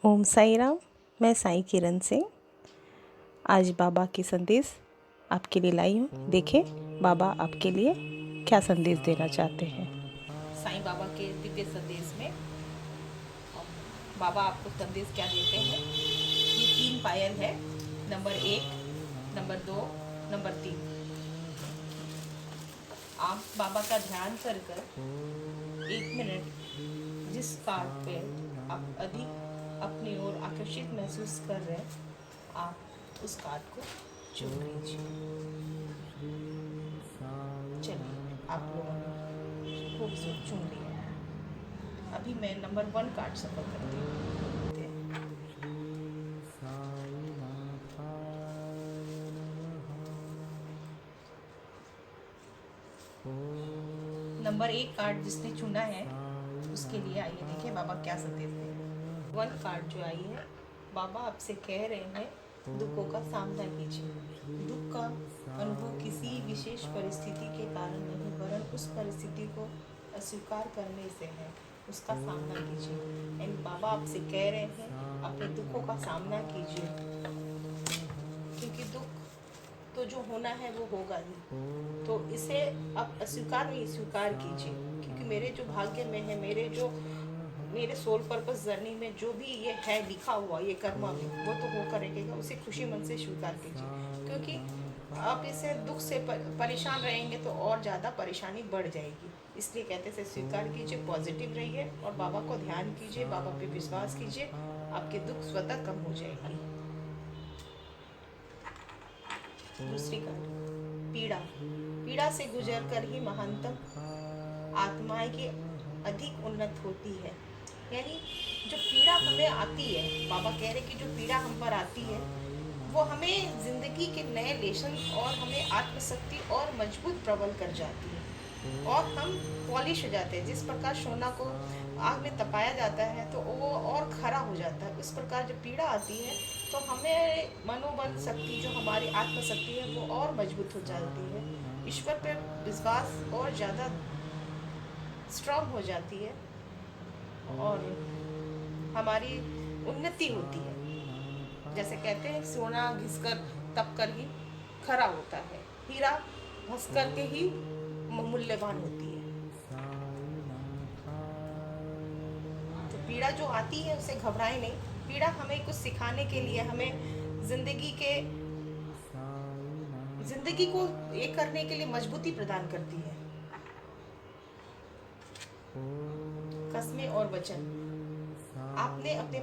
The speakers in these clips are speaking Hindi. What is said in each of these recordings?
ओम साई राम। मैं साईं किरण सिंह आज बाबा की संदेश आपके लिए लाई हूँ। देखें बाबा आपके लिए क्या संदेश देना चाहते हैं। साईं बाबा के दिव्य संदेश में बाबा आपको संदेश क्या देते हैं। ये 3 पायल है, नंबर 1, नंबर 2, नंबर 3। आप बाबा का ध्यान कर 1 मिनट जिस कार्ड पे आप अधिक अपनी ओर आकर्षित महसूस कर रहे हैं, आप उस कार्ड को चुन लीजिए। चलिए, आप लोगों ने खूब चुन लिया है। अभी मैं नंबर 1 कार्ड सफल करती हूँ। नंबर 1 कार्ड जिसने चुना है उसके लिए आइए देखें बाबा क्या संदेश दे रहे हैं। 1 कार्ड जो आई है, बाबा आपसे कह रहे हैं दुखों का सामना कीजिए। दुख का अनुभव किसी विशेष परिस्थिति के कारण नहीं, वरन उस परिस्थिति को अस्वीकार करने से है। उसका सामना कीजिए। एंड बाबा आपसे कह रहे हैं अपने दुखों का सामना कीजिए, क्योंकि दुख तो जो होना है वो होगा ही। तो इसे आप अस्वीकार नहीं, स्वीकार कीजिए, क्योंकि मेरे जो भाग्य में है, मेरे सोल पर्पस जर्नी में जो भी ये है लिखा हुआ, ये कर्मा में, वो तो होकर रहेगा। उसे खुशी मन से स्वीकार कीजिए, क्योंकि आप इसे दुख से परेशान रहेंगे तो और ज़्यादा परेशानी बढ़ जाएगी। इसलिए कहते से स्वीकार कीजिए, पॉजिटिव रहिए और बाबा को ध्यान कीजिए, बाबा पे विश्वास कीजिए, आपके दुख स्वतः कम हो जाएगी। दूसरी कार्ड, पीड़ा। पीड़ा से गुजरकर ही महानतम आत्माएं की अधिक उन्नत होती है। यानी जो पीड़ा हमें आती है, बाबा कह रहे कि जो पीड़ा हम पर आती है वो हमें जिंदगी के नए लेसन और हमें आत्मशक्ति और मजबूत प्रबल कर जाती है, और हम पॉलिश हो जाते हैं। जिस प्रकार सोना को आग में तपाया जाता है तो वो और खरा हो जाता है, उस प्रकार जब पीड़ा आती है तो हमें मनोबल शक्ति, जो हमारी आत्मशक्ति है, वो और मजबूत हो जाती है। ईश्वर पे विश्वास और ज़्यादा स्ट्रांग हो जाती है और हमारी उन्नति होती है। जैसे कहते हैं सोना घिसकर तप कर ही खरा होता है, हीरा घस कर के ही मूल्यवान होती है। तो पीड़ा जो आती है उसे घबराए नहीं। पीड़ा हमें कुछ सिखाने के लिए, हमें जिंदगी को ये करने के लिए मजबूती प्रदान करती है। कस्में और वचन। आपने अपने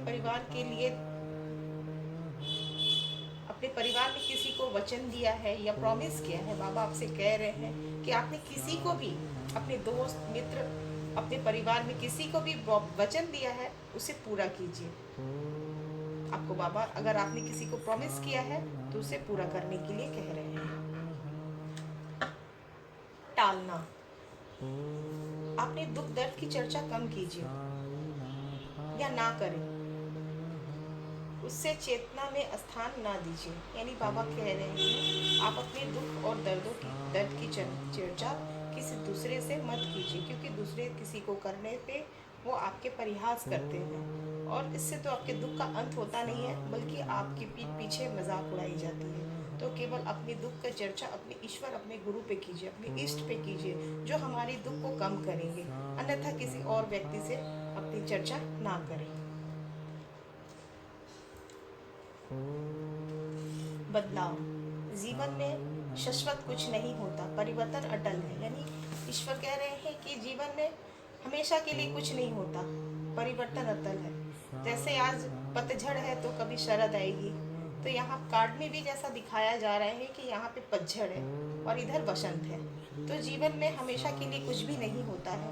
परिवार में किसी को वचन दिया है या प्रॉमिस किया है। बाबा आपसे कह रहे हैं कि आपने किसी को भी, अपने दोस्त मित्र, अपने परिवार में किसी को भी वचन दिया है, उसे पूरा कीजिए। आपको बाबा, अगर आपने किसी को प्रॉमिस किया है तो उसे पूरा करने के लिए कह रहे हैं। टालना। अपने दुख दर्द की चर्चा कम कीजिए या ना करें, उससे चेतना में स्थान ना दीजिए। यानी बाबा कह रहे हैं आप अपने दुख और दर्द की चर्चा किसी दूसरे से मत कीजिए, क्योंकि दूसरे किसी को करने पे वो आपके परिहास करते हैं, और इससे तो आपके दुख का अंत होता नहीं है, बल्कि आपकी पीठ पीछे मजाक उड़ाई जाती है। तो केवल अपने दुख का चर्चा अपने ईश्वर, अपने गुरु पे कीजिए, अपने इष्ट पे कीजिए, जो हमारी दुख को कम करेंगे। अन्यथा किसी और व्यक्ति से अपनी चर्चा ना करें। बदलाव। जीवन में शाश्वत कुछ नहीं होता, परिवर्तन अटल है। यानी ईश्वर कह रहे हैं कि जीवन में हमेशा के लिए कुछ नहीं होता, परिवर्तन अटल है। जैसे आज पतझड़ है तो कभी शरद आएगी, तो यहाँ कार्ड में भी जैसा दिखाया जा रहा है कि यहाँ पे पतझड़ है और इधर बसंत है। तो जीवन में हमेशा के लिए कुछ भी नहीं होता है,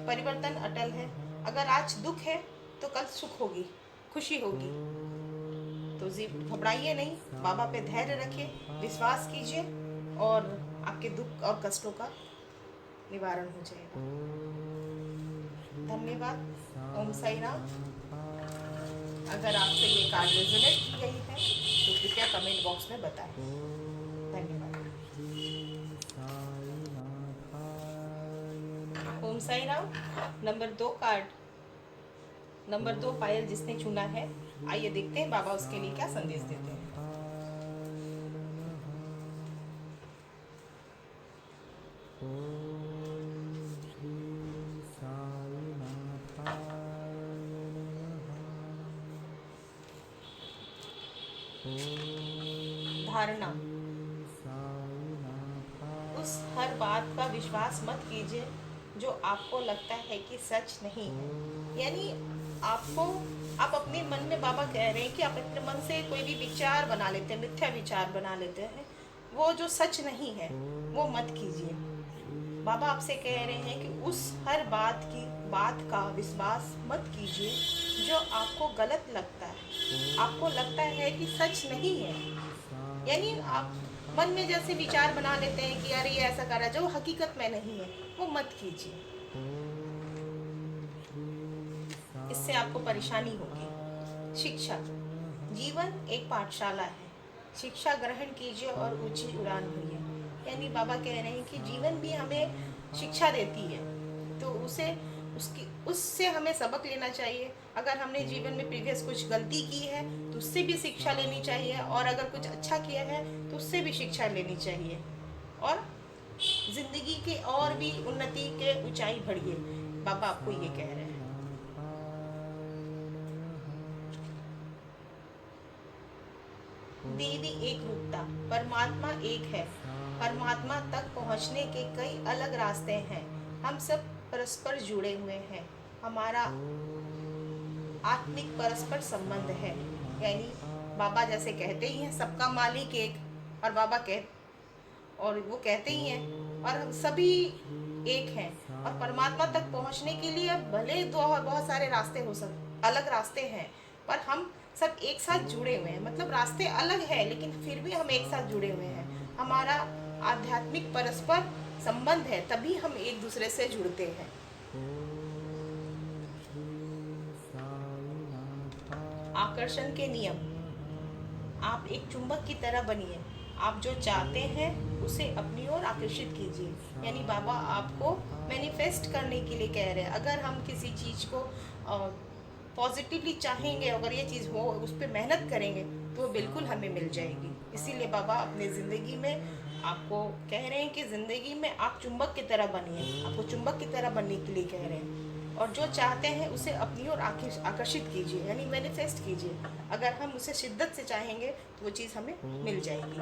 परिवर्तन अटल है। अगर आज दुख है तो कल सुख होगी, खुशी होगी। तो घबराइए नहीं, बाबा पे धैर्य रखिए, विश्वास कीजिए, और आपके दुख और कष्टों का निवारण हो जाएगा। धन्यवाद। ओम साई राम। अगर आपसे ये कार्ड रेजोनेट की गई है तो कृपया कमेंट बॉक्स में बताएं। धन्यवाद। Om Sai Ram. Number 2 card, number 2 Payal जिसने चुना है, आइए देखते हैं बाबा उसके लिए क्या संदेश देते हैं। धारणा, उस हर बात का विश्वास मत कीजिए जो आपको लगता है कि सच नहीं है। यानी आप अपने मन में, बाबा कह रहे हैं कि आप अपने मन से कोई भी विचार बना लेते हैं, मिथ्या विचार बना लेते हैं, वो जो सच नहीं है वो मत कीजिए। बाबा आपसे कह रहे हैं कि उस हर बात का विश्वास मत कीजिए जो आपको गलत लगता है, आपको लगता है कि सच नहीं है। यानी आप मन में जैसे विचार बना लेते हैं कि यार ये ऐसा कर रहा है जो हकीकत में नहीं है, वो मत कीजिए, इससे आपको परेशानी होगी। शिक्षा, जीवन एक पाठशाला है, शिक्षा ग्रहण कीजिए और ऊंची उड़ान भरिए। यानी बाबा कह रहे हैं कि जीवन भी हमें शिक्षा देती है, तो उससे हमें सबक लेना चाहिए। अगर हमने जीवन में प्रीवियस कुछ गलती की है तो उससे भी शिक्षा लेनी चाहिए, और अगर कुछ अच्छा किया है तो उससे भी शिक्षा लेनी चाहिए, और ज़िंदगी के और भी उन्नति के ऊंचाई बढ़िए। बाबा आपको ये कह रहे हैं। देवी एक रूपता, परमात्मा एक है। परमात्मा तक पहुंचने के कई अलग रास्ते हैं। हम सब परस्पर जुड़े हुए हैं। हमारा आत्मिक परस्पर संबंध है। यानी बाबा जैसे कहते ही हैं सबका मालिक एक, और वो कहते ही हैं, और हम सभी एक हैं। और परमात्मा तक पहुंचने के लिए भले बहुत सारे रास्ते हो सकते, अलग रास्ते हैं, पर हम सब एक साथ जुड़े हुए हैं। मतलब रास्ते अलग है लेकिन फिर भी हम एक साथ जुड़े हुए हैं। हमारा आध्यात्मिक परस्पर संबंध है, तभी हम एक दूसरे से जुड़ते हैं। आकर्षण के नियम, आप एक चुंबक की तरह बनिए। आप जो चाहते हैं उसे अपनी ओर आकर्षित कीजिए। यानी बाबा आपको मैनिफेस्ट करने के लिए कह रहे हैं। अगर हम किसी चीज़ को पॉजिटिवली चाहेंगे, अगर ये चीज़ हो, उस पर मेहनत करेंगे तो वो बिल्कुल हमें मिल जाएगी। इसीलिए बाबा अपने ज़िंदगी में आपको कह रहे हैं कि ज़िंदगी में आप चुंबक की तरह बनिए। आपको चुंबक की तरह बनने के लिए कह रहे हैं, और जो चाहते हैं उसे अपनी ओर आकर्षित कीजिए, यानी मैनिफेस्ट कीजिए। अगर हम उसे शिद्दत से चाहेंगे तो वो चीज़ हमें मिल जाएगी।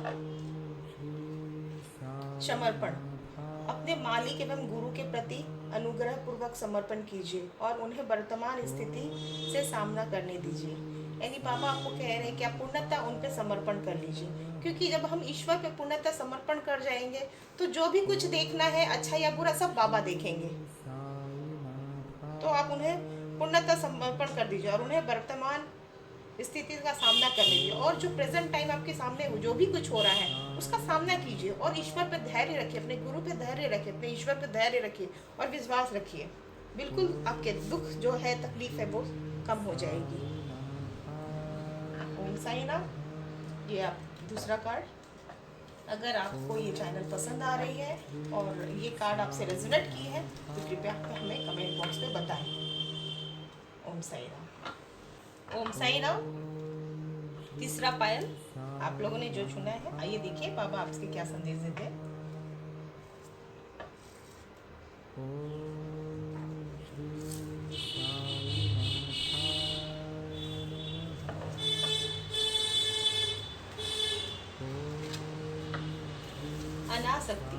समर्पण, अपने मालिक एवं गुरु के प्रति अनुग्रह पूर्वक समर्पण कीजिए और उन्हें वर्तमान स्थिति से सामना करने दीजिए। यानी बाबा आपको कह रहे हैं कि आप पूर्णतः उन पे समर्पण कर लीजिए, क्योंकि जब हम ईश्वर पे पूर्णतः समर्पण कर जाएंगे तो जो भी कुछ देखना है, अच्छा या बुरा, सब बाबा देखेंगे। तो आप उन्हें पूर्णतः समर्पण कर दीजिए और उन्हें वर्तमान स्थिति का सामना कर लीजिए, और जो प्रेजेंट टाइम आपके सामने जो भी कुछ हो रहा है उसका सामना कीजिए, और ईश्वर पे धैर्य रखिए, अपने गुरु पे धैर्य रखिए, अपने ईश्वर पे धैर्य रखिए और विश्वास रखिए। बिल्कुल आपके दुख जो है, तकलीफ है, वो कम हो जाएगी। ओम साई राम। ये आप दूसरा कार्ड। अगर आपको ये चैनल पसंद आ रही है और ये कार्ड आपसे रेजोनेट की है तो कृपया हमें कमेंट बॉक्स में बताएं। ओम साई राम। ओम साई राम। तीसरा पायल आप लोगों ने जो चुना है, आइए देखिए बाबा आपके क्या संदेश देते हैं। अनासक्ति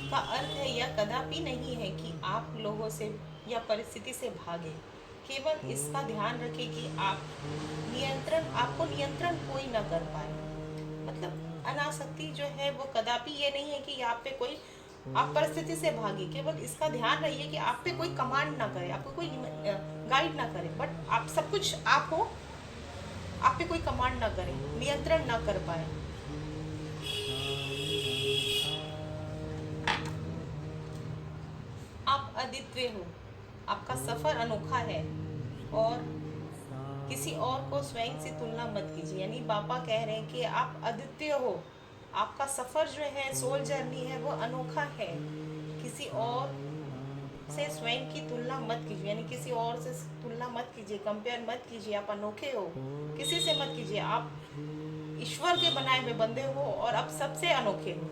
का अर्थ है यह कदापि नहीं है कि आप लोगों से या परिस्थिति से भागे। केवल इसका ध्यान रखें कि आपको नियंत्रण कोई न कर पाए। मतलब अनासक्ति जो है वो कदापि ये नहीं है कि आप परिस्थिति से भागे। केवल इसका ध्यान रहिए कि आप पे कोई कमांड ना करे, आपको कोई गाइड ना करे, बट आप सब कुछ आप हो, आप पे कोई कमांड ना करे, नियंत्रण ना कर पाए। आप अद्वितीय हो, आपका सफ़र अनोखा है और किसी और को स्वयं से तुलना मत कीजिए। यानी बाबा कह रहे हैं कि आप अद्वितीय हो, आपका सफ़र जो है, सोल जर्नी है, वो अनोखा है। किसी और से स्वयं की तुलना मत कीजिए, यानी किसी और से तुलना मत कीजिए, कंपेयर मत कीजिए। आप अनोखे हो, किसी से मत कीजिए। आप ईश्वर के बनाए हुए बंदे हो और आप सबसे अनोखे हो।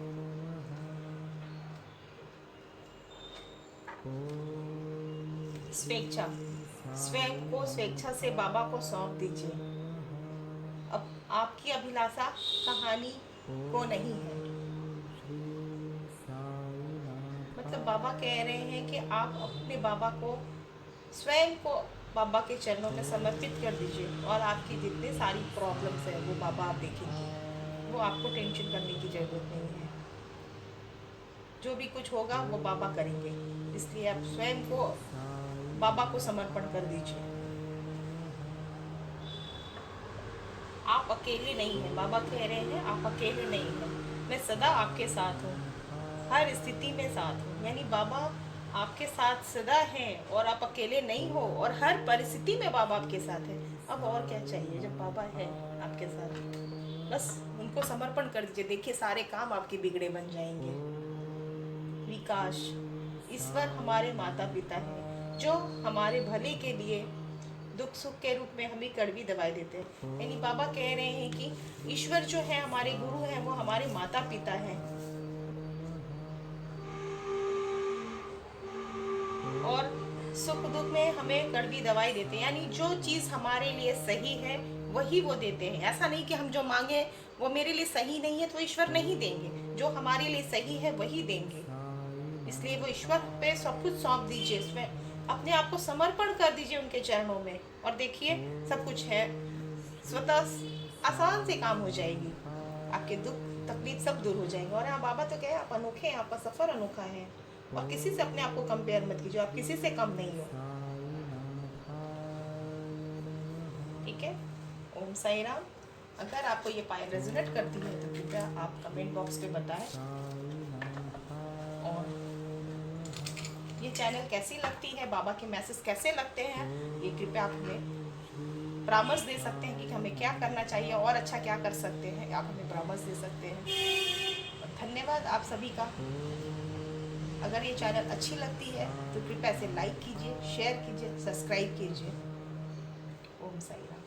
स्वेच्छा, स्वयं को स्वेच्छा से बाबा को सौंप दीजिए। अब आपकी अभिलाषा कहानी को नहीं है। मतलब बाबा कह रहे हैं कि आप अपने बाबा को, स्वयं को बाबा के चरणों में समर्पित कर दीजिए और आपकी जितनी सारी प्रॉब्लम्स है वो बाबा आप देखेंगे। वो आपको टेंशन करने की ज़रूरत नहीं है। जो भी कुछ होगा वो बाबा करेंगे। इसलिए आप स्वयं को बाबा को समर्पण कर दीजिए। आप अकेले नहीं हैं। बाबा कह रहे हैं आप अकेले नहीं हैं, मैं सदा आपके साथ हूँ, हर स्थिति में साथ हूँ। यानी बाबा आपके साथ सदा हैं और आप अकेले नहीं हो, और हर परिस्थिति में बाबा आपके साथ है। अब और क्या चाहिए जब बाबा है आपके साथ? बस उनको समर्पण कर दीजिए। देखिए सारे काम आपके बिगड़े बन जाएंगे। विकास, ईश्वर हमारे माता पिता हैं जो हमारे भले के लिए दुख सुख के रूप में हमें कड़वी दवाई देते हैं। यानी बाबा कह रहे हैं कि ईश्वर जो है हमारे गुरु हैं, वो हमारे माता पिता हैं और सुख दुख में हमें कड़वी दवाई देते हैं। यानी जो चीज़ हमारे लिए सही है वही वो देते हैं। ऐसा नहीं कि हम जो मांगे वो मेरे लिए सही नहीं है तो ईश्वर नहीं देंगे, जो हमारे लिए सही है वही देंगे। इसलिए वो ईश्वर पे सब कुछ सौंप दीजिए, इसमें अपने आप को समर्पण कर दीजिए उनके चरणों में, और देखिए सब कुछ है स्वतः आसान से काम हो जाएगी। आपके दुख तकलीफ सब दूर हो जाएंगे। और यहाँ बाबा तो कहे आप अनोखे हैं, आपका सफ़र अनोखा है, और किसी से अपने आप को कंपेयर मत कीजिए। आप किसी से कम नहीं हो। ठीक है। ओम साई राम। अगर आपको ये पायल रेजोनेट करती है तो कृपया आप कमेंट बॉक्स पे बताएं, और ये चैनल कैसी लगती है, बाबा के मैसेज कैसे लगते हैं, ये कृपया आप हमें परामर्श दे सकते हैं कि हमें क्या करना चाहिए और अच्छा क्या कर सकते हैं। आप हमें परामर्श दे सकते हैं। और धन्यवाद आप सभी का। अगर ये चैनल अच्छी लगती है तो कृपया इसे लाइक कीजिए, शेयर कीजिए, सब्सक्राइब कीजिए। ओम साई राम।